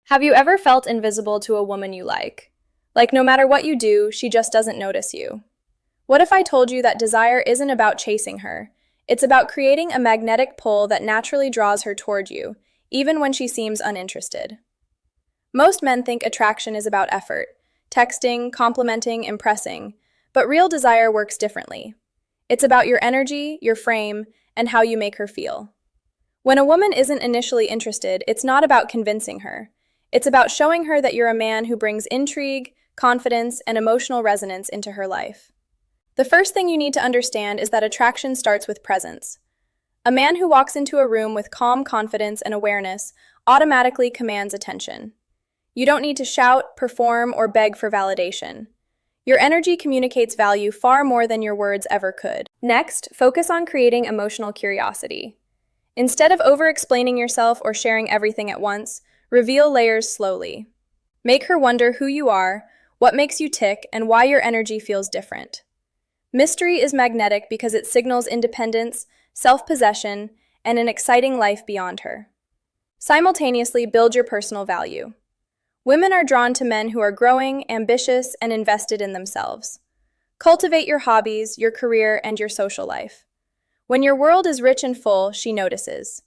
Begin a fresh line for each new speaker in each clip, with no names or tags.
Have you ever felt invisible to a woman you like? Like no matter what you do, she just doesn't notice you. What if I told you that desire isn't about chasing her? It's about creating a magnetic pull that naturally draws her toward you, even when she seems uninterested. Most men think attraction is about effort, texting, complimenting, impressing, but real desire works differently. It's about your energy, your frame, and how you make her feel. When a woman isn't initially interested, it's not about convincing her. It's about showing her that you're a man who brings intrigue, confidence, and emotional resonance into her life. The first thing you need to understand is that attraction starts with presence. A man who walks into a room with calm confidence and awareness automatically commands attention. You don't need to shout, perform, or beg for validation. Your energy communicates value far more than your words ever could. Next, focus on creating emotional curiosity. Instead of over-explaining yourself or sharing everything at once, reveal layers slowly. Make her wonder who you are, what makes you tick, and why your energy feels different. Mystery is magnetic because it signals independence, self-possession, and an exciting life beyond her. Simultaneously, build your personal value. Women are drawn to men who are growing, ambitious, and invested in themselves. Cultivate your hobbies, your career, and your social life. When your world is rich and full, she notices.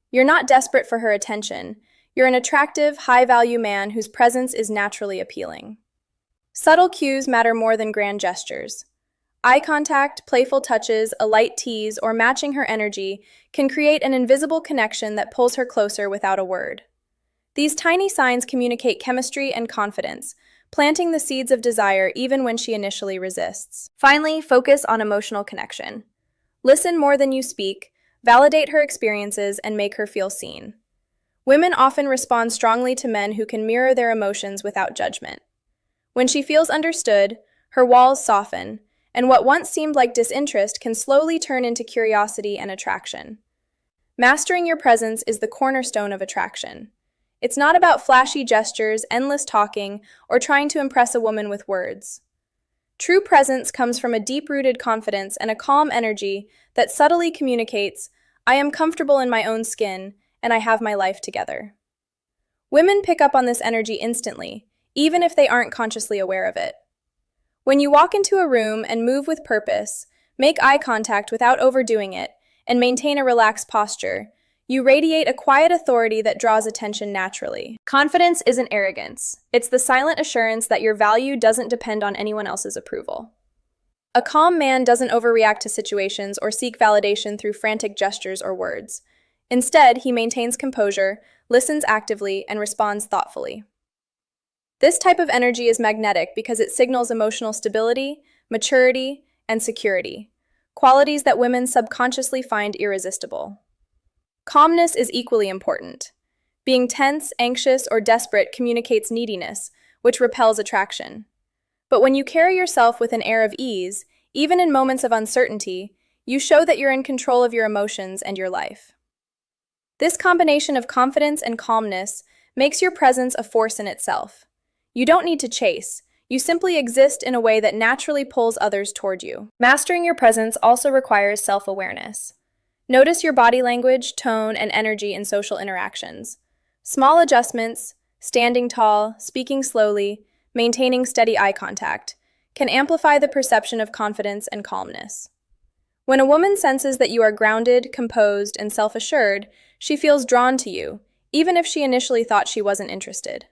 You're not desperate for her attention. You're an attractive, high-value man whose presence is naturally appealing. Subtle cues matter more than grand gestures. Eye contact, playful touches, a light tease, or matching her energy can create an invisible connection that pulls her closer without a word. These tiny signs communicate chemistry and confidence, planting the seeds of desire even when she initially resists. Finally, focus on emotional connection. Listen more than you speak, validate her experiences, and make her feel seen. Women often respond strongly to men who can mirror their emotions without judgment. When she feels understood, her walls soften, and what once seemed like disinterest can slowly turn into curiosity and attraction. Mastering your presence is the cornerstone of attraction. It's not about flashy gestures, endless talking, or trying to impress a woman with words. True presence comes from a deep-rooted confidence and a calm energy that subtly communicates, "I am comfortable in my own skin, and I have my life together." Women pick up on this energy instantly, even if they aren't consciously aware of it. When you walk into a room and move with purpose, make eye contact without overdoing it, and maintain a relaxed posture, you radiate a quiet authority that draws attention naturally. Confidence isn't arrogance. It's the silent assurance that your value doesn't depend on anyone else's approval. A calm man doesn't overreact to situations or seek validation through frantic gestures or words. Instead, he maintains composure, listens actively, and responds thoughtfully. This type of energy is magnetic because it signals emotional stability, maturity, and security, qualities that women subconsciously find irresistible. Calmness is equally important. Being tense, anxious, or desperate communicates neediness, which repels attraction. But when you carry yourself with an air of ease, even in moments of uncertainty, you show that you're in control of your emotions and your life. This combination of confidence and calmness makes your presence a force in itself. You don't need to chase. You simply exist in a way that naturally pulls others toward you. Mastering your presence also requires self-awareness. Notice your body language, tone, and energy in social interactions. Small adjustments, standing tall, speaking slowly, maintaining steady eye contact, can amplify the perception of confidence and calmness. When a woman senses that you are grounded, composed, and self-assured, she feels drawn to you, even if she initially thought she wasn't interested.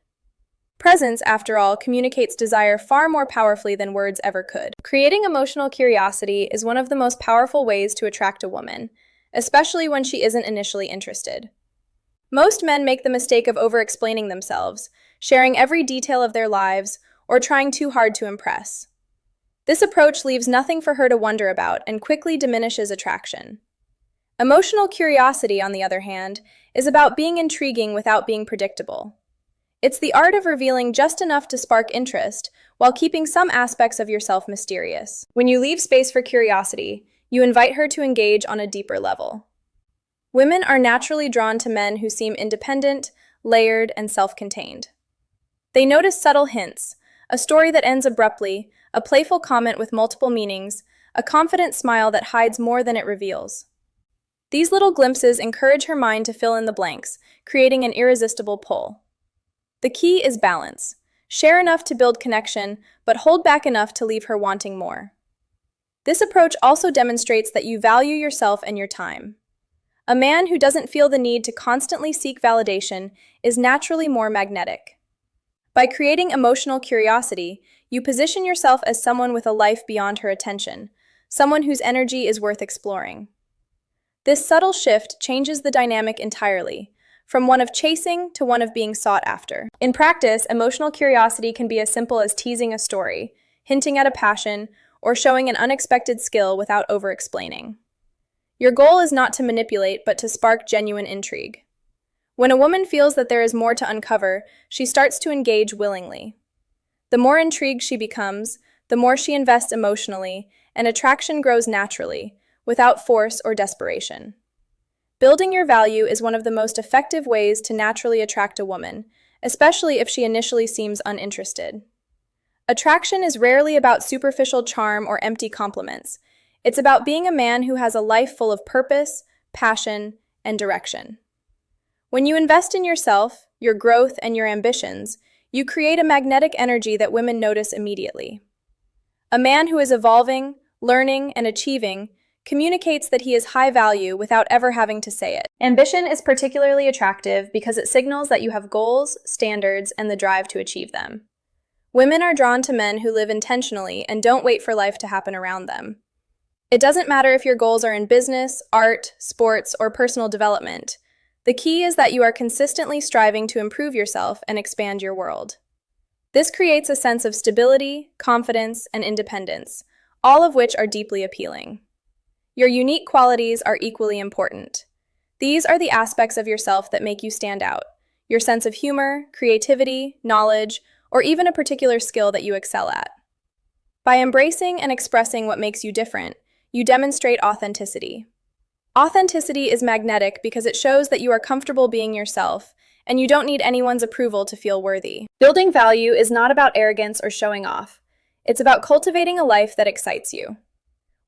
Presence, after all, communicates desire far more powerfully than words ever could. Creating emotional curiosity is one of the most powerful ways to attract a woman, especially when she isn't initially interested. Most men make the mistake of over-explaining themselves, sharing every detail of their lives, or trying too hard to impress. This approach leaves nothing for her to wonder about and quickly diminishes attraction. Emotional curiosity, on the other hand, is about being intriguing without being predictable. It's the art of revealing just enough to spark interest while keeping some aspects of yourself mysterious. When you leave space for curiosity, you invite her to engage on a deeper level. Women are naturally drawn to men who seem independent, layered, and self-contained. They notice subtle hints, a story that ends abruptly, a playful comment with multiple meanings, a confident smile that hides more than it reveals. These little glimpses encourage her mind to fill in the blanks, creating an irresistible pull. The key is balance. Share enough to build connection, but hold back enough to leave her wanting more. This approach also demonstrates that you value yourself and your time. A man who doesn't feel the need to constantly seek validation is naturally more magnetic. By creating emotional curiosity, you position yourself as someone with a life beyond her attention, someone whose energy is worth exploring. This subtle shift changes the dynamic entirely, from one of chasing to one of being sought after. In practice, emotional curiosity can be as simple as teasing a story, hinting at a passion, or showing an unexpected skill without over-explaining. Your goal is not to manipulate, but to spark genuine intrigue. When a woman feels that there is more to uncover, she starts to engage willingly. The more intrigued she becomes, the more she invests emotionally, and attraction grows naturally, without force or desperation. Building your value is one of the most effective ways to naturally attract a woman, especially if she initially seems uninterested. Attraction is rarely about superficial charm or empty compliments. It's about being a man who has a life full of purpose, passion, and direction. When you invest in yourself, your growth, and your ambitions, you create a magnetic energy that women notice immediately. A man who is evolving, learning, and achieving communicates that he is high value without ever having to say it. Ambition is particularly attractive because it signals that you have goals, standards, and the drive to achieve them. Women are drawn to men who live intentionally and don't wait for life to happen around them. It doesn't matter if your goals are in business, art, sports, or personal development. The key is that you are consistently striving to improve yourself and expand your world. This creates a sense of stability, confidence, and independence, all of which are deeply appealing. Your unique qualities are equally important. These are the aspects of yourself that make you stand out: your sense of humor, creativity, knowledge, or even a particular skill that you excel at. By embracing and expressing what makes you different, you demonstrate authenticity. Authenticity is magnetic because it shows that you are comfortable being yourself, and you don't need anyone's approval to feel worthy. Building value is not about arrogance or showing off. It's about cultivating a life that excites you.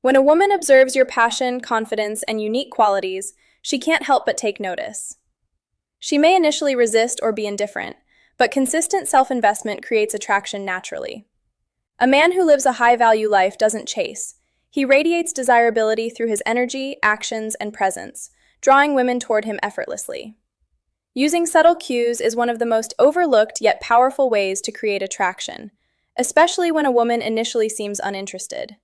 When a woman observes your passion, confidence, and unique qualities, she can't help but take notice. She may initially resist or be indifferent, but consistent self-investment creates attraction naturally. A man who lives a high-value life doesn't chase. He radiates desirability through his energy, actions, and presence, drawing women toward him effortlessly. Using subtle cues is one of the most overlooked yet powerful ways to create attraction, especially when a woman initially seems uninterested.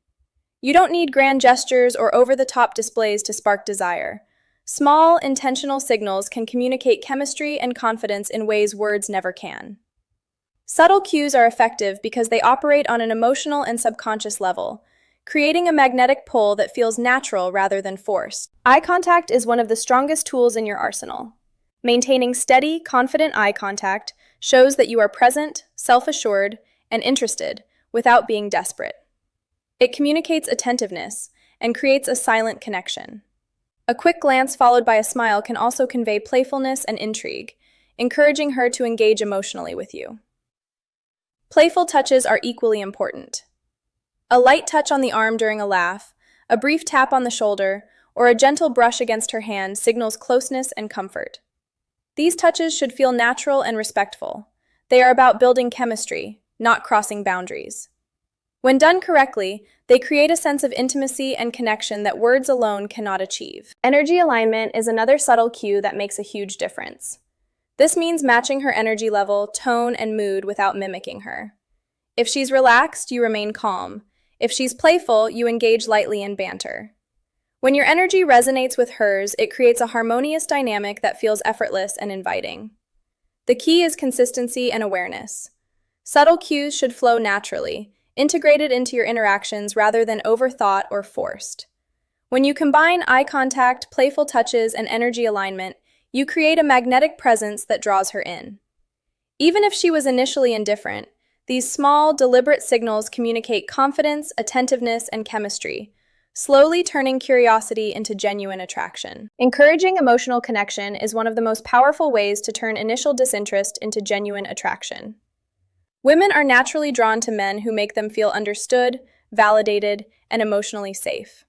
You don't need grand gestures or over-the-top displays to spark desire. Small, intentional signals can communicate chemistry and confidence in ways words never can. Subtle cues are effective because they operate on an emotional and subconscious level, creating a magnetic pull that feels natural rather than forced. Eye contact is one of the strongest tools in your arsenal. Maintaining steady, confident eye contact shows that you are present, self-assured, and interested without being desperate. It communicates attentiveness and creates a silent connection. A quick glance followed by a smile can also convey playfulness and intrigue, encouraging her to engage emotionally with you. Playful touches are equally important. A light touch on the arm during a laugh, a brief tap on the shoulder, or a gentle brush against her hand signals closeness and comfort. These touches should feel natural and respectful. They are about building chemistry, not crossing boundaries. When done correctly, they create a sense of intimacy and connection that words alone cannot achieve. Energy alignment is another subtle cue that makes a huge difference. This means matching her energy level, tone, and mood without mimicking her. If she's relaxed, you remain calm. If she's playful, you engage lightly in banter. When your energy resonates with hers, it creates a harmonious dynamic that feels effortless and inviting. The key is consistency and awareness. Subtle cues should flow naturally, integrated into your interactions rather than overthought or forced. When you combine eye contact, playful touches, and energy alignment, you create a magnetic presence that draws her in. Even if she was initially indifferent, these small, deliberate signals communicate confidence, attentiveness, and chemistry, slowly turning curiosity into genuine attraction. Encouraging emotional connection is one of the most powerful ways to turn initial disinterest into genuine attraction. Women are naturally drawn to men who make them feel understood, validated, and emotionally safe.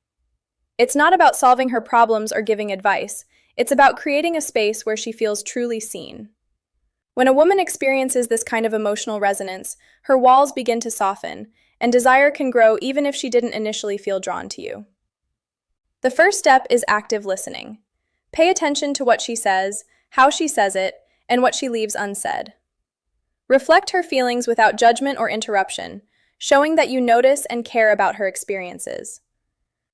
It's not about solving her problems or giving advice. It's about creating a space where she feels truly seen. When a woman experiences this kind of emotional resonance, her walls begin to soften, and desire can grow even if she didn't initially feel drawn to you. The first step is active listening. Pay attention to what she says, how she says it, and what she leaves unsaid. Reflect her feelings without judgment or interruption, showing that you notice and care about her experiences.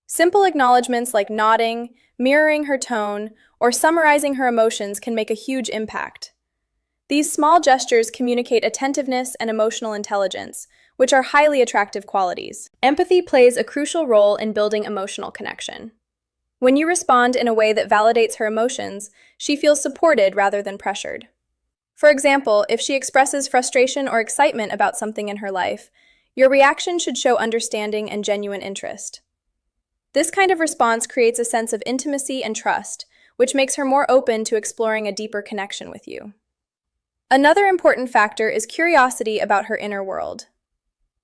Simple acknowledgments like nodding, mirroring her tone, or summarizing her emotions can make a huge impact. These small gestures communicate attentiveness and emotional intelligence, which are highly attractive qualities. Empathy plays a crucial role in building emotional connection. When you respond in a way that validates her emotions, she feels supported rather than pressured. For example, if she expresses frustration or excitement about something in her life, your reaction should show understanding and genuine interest. This kind of response creates a sense of intimacy and trust, which makes her more open to exploring a deeper connection with you. Another important factor is curiosity about her inner world.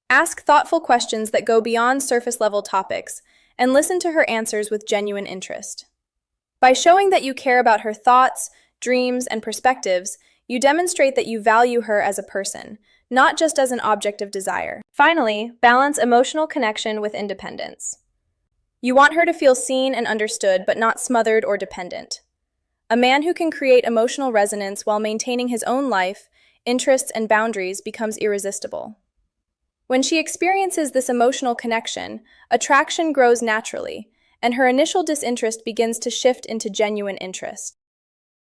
Ask thoughtful questions that go beyond surface-level topics, and listen to her answers with genuine interest. By showing that you care about her thoughts, dreams, and perspectives, you demonstrate that you value her as a person, not just as an object of desire. Finally, balance emotional connection with independence. You want her to feel seen and understood, but not smothered or dependent. A man who can create emotional resonance while maintaining his own life, interests, and boundaries becomes irresistible. When she experiences this emotional connection, attraction grows naturally, and her initial disinterest begins to shift into genuine interest.